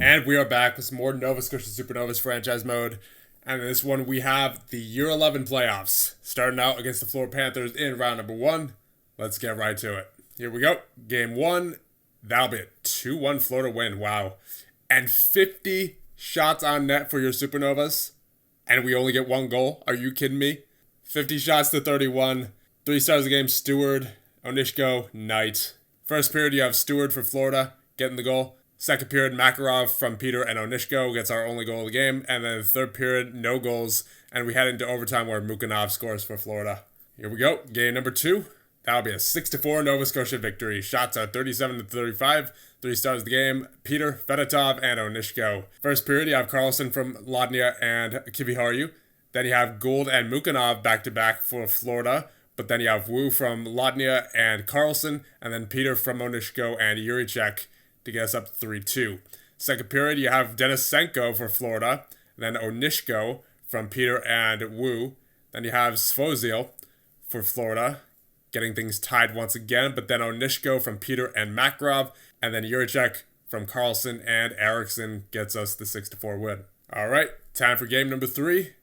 And we are back with some more Nova Scotia Supernovas franchise mode. And in this one, we have the Year 11 playoffs. Starting out against the Florida Panthers in round number 1. Let's get right to it. Here we go. Game 1. That'll be a 2-1 Florida win. Wow. And 50 shots on net for your Supernovas. And we only get 1 goal. Are you kidding me? 50 shots to 31. 3 stars of the game, Stewart, Onishko, Knight. First period, you have Stewart for Florida getting the goal. Second period, Makarov from Peter and Onishko gets our only goal of the game. And then the third period, no goals. And we head into overtime where Mukanov scores for Florida. Here we go. Game number 2. That'll be a 6-4 Nova Scotia victory. Shots are 37 to 35. 3 stars of the game, Peter, Fedotov, and Onishko. First period, you have Carlson from Ladnia and Kiviharju. Then you have Gould and Mukanov back-to-back for Florida. But then you have Wu from Ladnia and Carlson. And then Peter from Onishko and Yurichek to get us up 3-2. Second period, you have Denisenko for Florida. Then Onishko from Peter and Wu. Then you have Svozil for Florida, getting things tied once again. But then Onishko from Peter and Makarov. And then Yurichek from Carlson and Eriksson gets us the 6-4 win. All right, time for game number 3.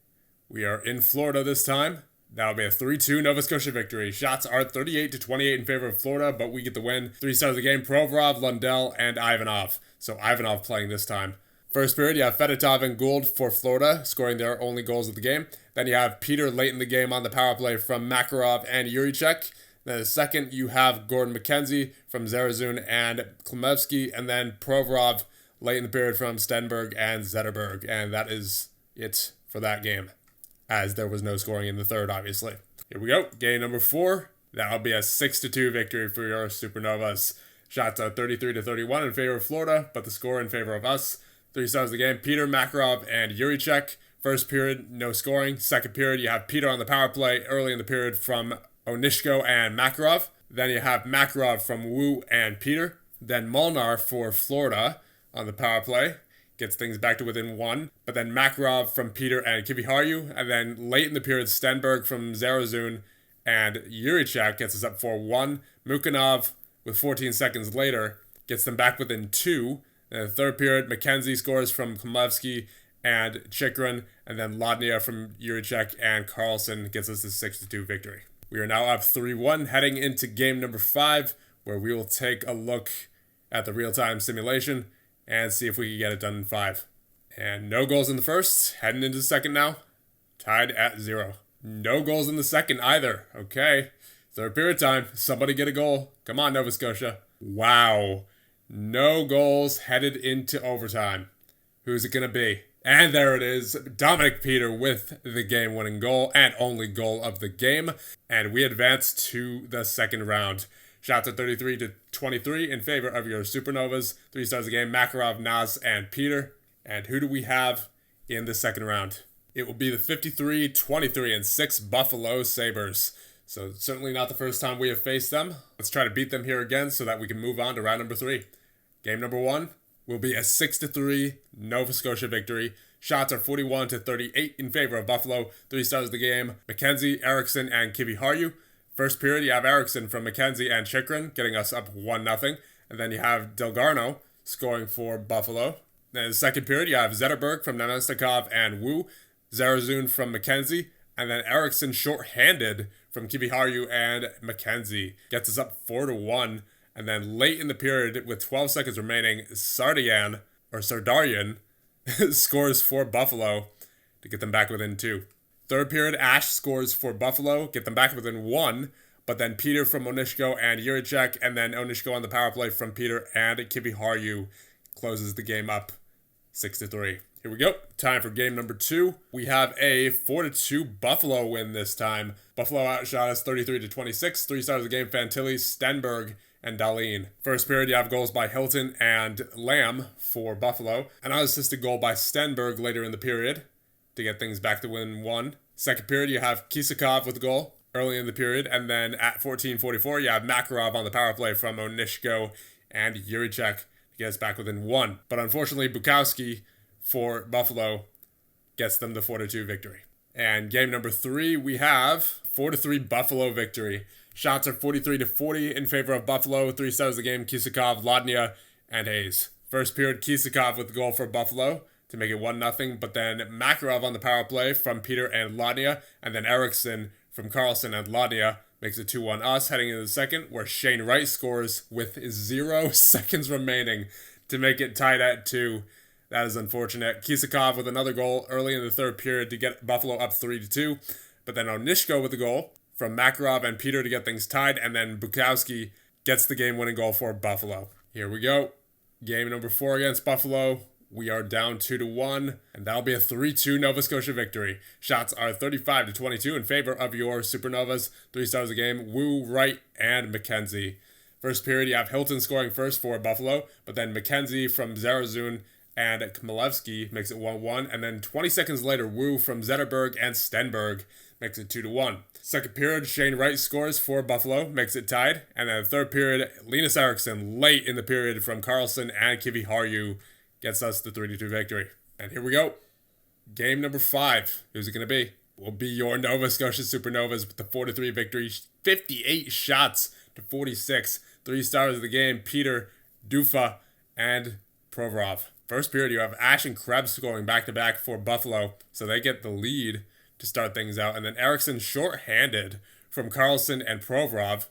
We are in Florida this time. That'll be a 3-2 Nova Scotia victory. Shots are 38 to 28 in favor of Florida, but we get the win. 3 stars of the game, Provorov, Lundell, and Ivanov. So Ivanov playing this time. First period, you have Fedotov and Gould for Florida, scoring their only goals of the game. Then you have Peter late in the game on the power play from Makarov and Yurichek. Then the second, you have Gordon McKenzie from Zarazun and Klimevsky. And then Provorov late in the period from Stenberg and Zetterberg. And that is it for that game, as there was no scoring in the third, obviously. Here we go. Game number 4. That'll be a 6-2 victory for your Supernovas. Shots are 33 to 31 in favor of Florida, but the score in favor of us. 3 stars of the game, Peter, Makarov, and Yurichek. First period, no scoring. Second period, you have Peter on the power play early in the period from Onishko and Makarov. Then you have Makarov from Wu and Peter. Then Molnar for Florida on the power play. Gets things back to within 1. But then Makarov from Peter and Kiviharju. And then late in the period, Stenberg from Zarazun and Yurichek gets us up 4-1. Mukanov, with 14 seconds later, gets them back within 2. In the third period, McKenzie scores from Klimevsky and Chikrin. And then Ladnia from Yurichek and Carlson gets us the 6-2 victory. We are now up 3-1, heading into game number 5, where we will take a look at the real-time simulation and see if we can get it done in 5. And no goals in the first. Heading into the second now. Tied at 0. No goals in the second either. Okay. Third period time. Somebody get a goal. Come on, Nova Scotia. Wow. No goals headed into overtime. Who's it going to be? And there it is. Dominic Peter with the game-winning goal and only goal of the game. And we advance to the second round. Shots are 33 to 23 in favor of your Supernovas. 3 stars of the game, Makarov, Naz, and Peter. And who do we have in the second round? It will be the 53-23 and 6 Buffalo Sabres. So certainly not the first time we have faced them. Let's try to beat them here again so that we can move on to round number 3. Game number 1 will be a 6-3 Nova Scotia victory. Shots are 41 to 38 in favor of Buffalo. 3 stars of the game, McKenzie, Eriksson, and Kiviharju. First period, you have Eriksson from McKenzie and Chikrin getting us up 1-0. And then you have Delgarno scoring for Buffalo. Then in the second period, you have Zetterberg from Nemestikov and Wu. Zarazun from McKenzie. And then Eriksson short-handed from Kiviharju and McKenzie. Gets us up 4-1. And then late in the period, with 12 seconds remaining, Sardaryan scores for Buffalo to get them back within 2. Third period, Ash scores for Buffalo, get them back within 1. But then Peter from Onishko and Yurichek, and then Onishko on the power play from Peter and Kiviharju closes the game up 6-3. Here we go. Time for game number 2. We have a 4-2 Buffalo win this time. Buffalo outshot us 33 to 26. 3 stars of the game, Fantilli, Stenberg, and Dahlin. First period, you have goals by Hilton and Lamb for Buffalo. An unassisted goal by Stenberg later in the period to get things back to win 1. Second period, you have Kisakov with a goal early in the period. And then at 14:44, you have Makarov on the power play from Onishko and Yurichek to get us back within 1. But unfortunately, Bukowski for Buffalo gets them the 4-2 victory. And game number 3, we have 4-3 Buffalo victory. Shots are 43 to 40 in favor of Buffalo. 3 stars of the game, Kisakov, Ladnia, and Hayes. First period, Kisakov with the goal for Buffalo to make it 1-0, but then Makarov on the power play from Peter and Ladnia, and then Eriksson from Carlson and Ladnia makes it 2-1 us, heading into the second, where Shane Wright scores with 0 seconds remaining to make it tied at 2. That is unfortunate. Kisakov with another goal early in the third period to get Buffalo up 3-2, but then Onishko with the goal from Makarov and Peter to get things tied, and then Bukowski gets the game-winning goal for Buffalo. Here we go. Game number 4 against Buffalo. We are down 2-1, and that'll be a 3-2 Nova Scotia victory. Shots are 35-22 in favor of your Supernovas. 3 stars a game, Wu, Wright, and McKenzie. First period, you have Hilton scoring first for Buffalo, but then McKenzie from Zarazun and Khmelevsky makes it 1-1, and then 20 seconds later, Wu from Zetterberg and Stenberg makes it 2-1. Second period, Shane Wright scores for Buffalo, makes it tied, and then the third period, Linus Eriksson late in the period from Carlson and Kivi Harju gets us the 3-2 victory. And here we go. Game number 5. Who's it going to be? Will be your Nova Scotia Supernovas with the 4-3 victory. 58 shots to 46. 3 stars of the game, Peter, Dufa, and Provorov. First period, you have Ash and Krebs scoring back-to-back for Buffalo, so they get the lead to start things out. And then Eriksson short-handed from Carlson and Provorov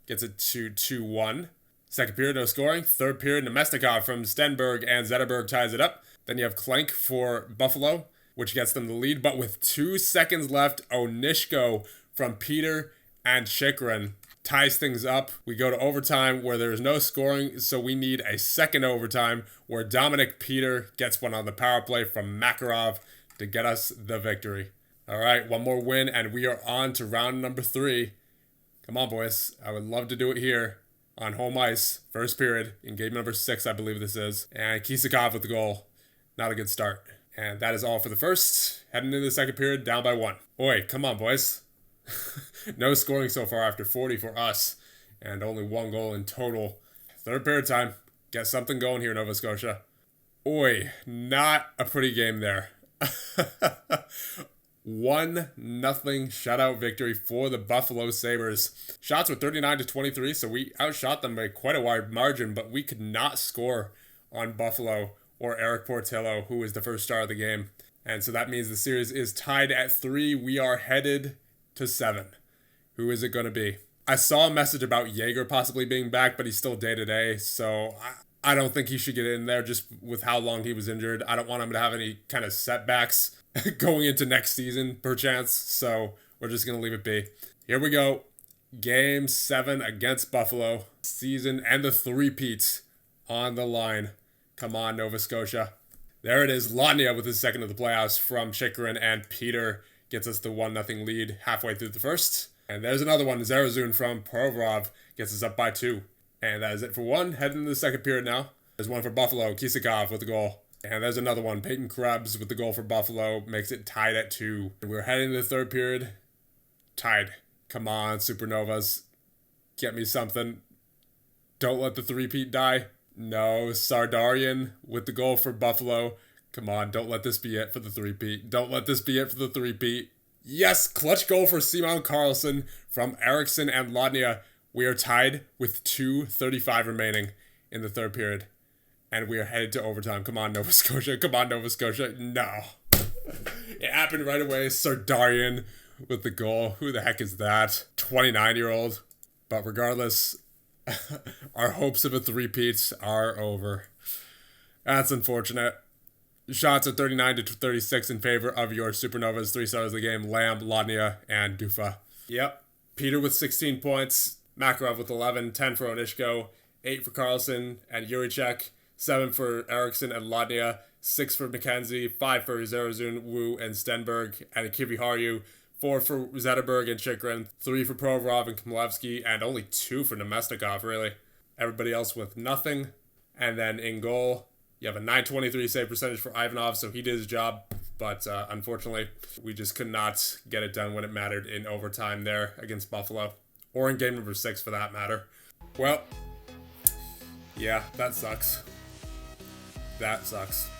gets it to 2-1. Second period, no scoring. Third period, Nemestikov from Stenberg and Zetterberg ties it up. Then you have Klenk for Buffalo, which gets them the lead. But with 2 seconds left, Onishko from Peter and Chikrin ties things up. We go to overtime where there's no scoring, so we need a second overtime where Dominic Peter gets one on the power play from Makarov to get us the victory. All right, one more win, and we are on to round number 3. Come on, boys. I would love to do it here on home ice. First period in game number 6, I believe this is. And Kisakov with the goal. Not a good start. And that is all for the first. Heading into the second period, down by 1. Oi, come on, boys. No scoring so far after 40 for us. And only 1 goal in total. Third period time. Get something going here, Nova Scotia. Oi, not a pretty game there. 1-0 shutout victory for the Buffalo Sabres. Shots were 39-23, so we outshot them by quite a wide margin, but we could not score on Buffalo or Eric Portillo, who was the first star of the game. And so that means the series is tied at 3. We are headed to 7. Who is it going to be? I saw a message about Jaeger possibly being back, but he's still day-to-day, so I don't think he should get in there just with how long he was injured. I don't want him to have any kind of setbacks going into next season, perchance. So we're just going to leave it be. Here we go. Game 7 against Buffalo. Season and the three-peat on the line. Come on, Nova Scotia. There it is. Ladnia with his second of the playoffs from Chikrin, and Peter gets us the 1-0 lead halfway through the first. And there's another one. Zarazun from Provorov gets us up by 2. And that is it for 1. Heading into the second period now. There's one for Buffalo. Kisakov with the goal. And there's another one. Peyton Krebs with the goal for Buffalo makes it tied at 2. We're heading to the third period. Tied. Come on, Supernovas. Get me something. Don't let the three-peat die. No, Sardarian with the goal for Buffalo. Come on, don't let this be it for the three-peat. Don't let this be it for the three-peat. Yes, clutch goal for Simon Carlson from Eriksson and Ladnia. We are tied with 2:35 remaining in the third period. And we are headed to overtime. Come on, Nova Scotia. Come on, Nova Scotia. No. It happened right away. Sardarian with the goal. Who the heck is that? 29-year-old. But regardless, our hopes of a three-peat are over. That's unfortunate. Shots are 39-36 in favor of your Supernovas. 3 stars of the game. Lamb, Ladnia, and Dufa. Yep. Peter with 16 points. Makarov with 11. 10 for Onishko. 8 for Carlson and Juricek. 7 for Eriksson and Ladnia, 6 for McKenzie, 5 for Zarazun, Wu, and Stenberg, and Kivi Harju, 4 for Zetterberg and Chikrin, 3 for Provorov and Khmelevsky, and only 2 for Nemestikov, really. Everybody else with nothing. And then in goal, you have a .923 save percentage for Ivanov, so he did his job, but unfortunately, we just could not get it done when it mattered in overtime there against Buffalo, or in game number 6 for that matter. Well, yeah, that sucks. That sucks.